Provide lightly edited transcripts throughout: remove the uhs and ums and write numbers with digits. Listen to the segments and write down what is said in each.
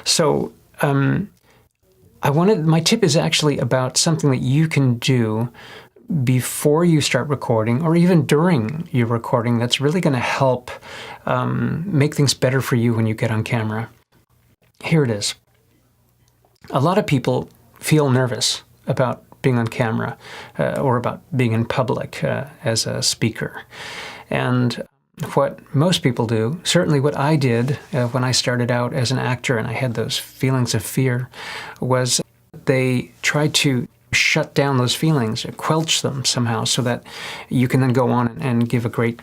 So my tip is actually about something that you can do before you start recording, or even during your recording, that's really going to help make things better for you when you get on camera. Here it is. A lot of people feel nervous about being on camera or about being in public as a speaker. And what most people do, certainly what I did when I started out as an actor and I had those feelings of fear, was they tried to shut down those feelings, quelch them somehow, so that you can then go on and give a great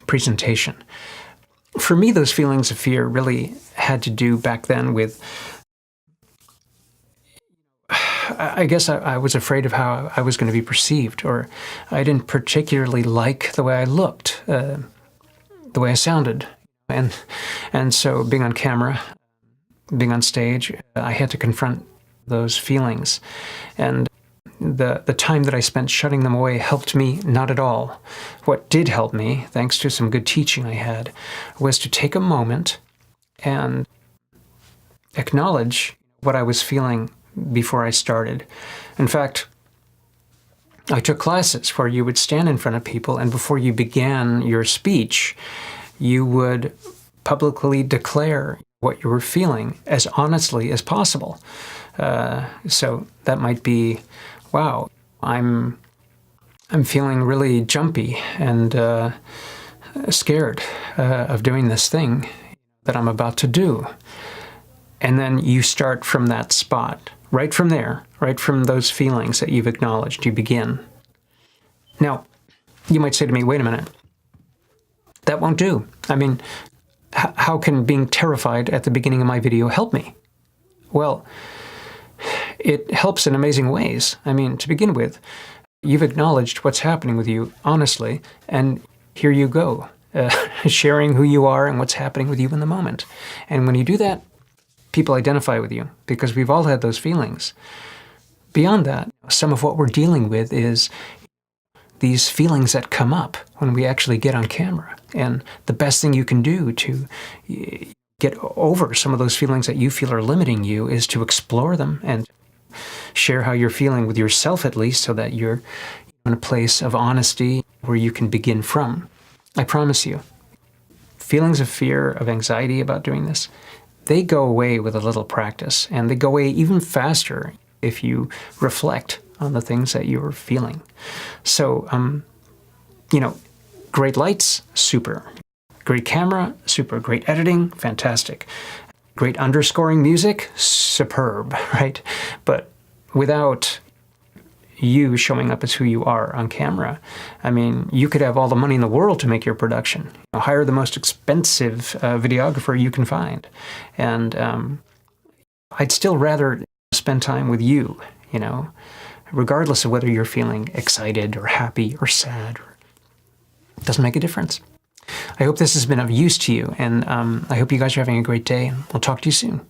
presentation. For me, those feelings of fear really had to do back then with, I guess I was afraid of how I was going to be perceived, or I didn't particularly like the way I looked, the way I sounded. And so being on camera, being on stage, I had to confront those feelings. And the time that I spent shutting them away helped me not at all. What did help me, thanks to some good teaching I had, was to take a moment and acknowledge what I was feeling before I started. In fact, I took classes where you would stand in front of people, and before you began your speech, you would publicly declare what you were feeling as honestly as possible. So that might be, wow, I'm feeling really jumpy and scared of doing this thing that I'm about to do. And then you start from that spot. Right from there, right from those feelings that you've acknowledged, you begin. Now, you might say to me, wait a minute, that won't do. I mean, how can being terrified at the beginning of my video help me? Well, it helps in amazing ways. I mean, to begin with, you've acknowledged what's happening with you honestly, and here you go, sharing who you are and what's happening with you in the moment. And when you do that, people identify with you, because we've all had those feelings. Beyond that, some of what we're dealing with is these feelings that come up when we actually get on camera. And the best thing you can do to get over some of those feelings that you feel are limiting you is to explore them and share how you're feeling with yourself, at least, so that you're in a place of honesty where you can begin from. I promise you, feelings of fear, of anxiety about doing this, they go away with a little practice, and they go away even faster if you reflect on the things that you're feeling. So, great lights, super. Great camera, super. Great editing, fantastic. Great underscoring music, superb, right? But without you showing up as who you are on camera, I mean, you could have all the money in the world to make your production. Hire the most expensive videographer you can find. And I'd still rather spend time with you, regardless of whether you're feeling excited or happy or sad. It doesn't make a difference. I hope this has been of use to you, and I hope you guys are having a great day, and we'll talk to you soon.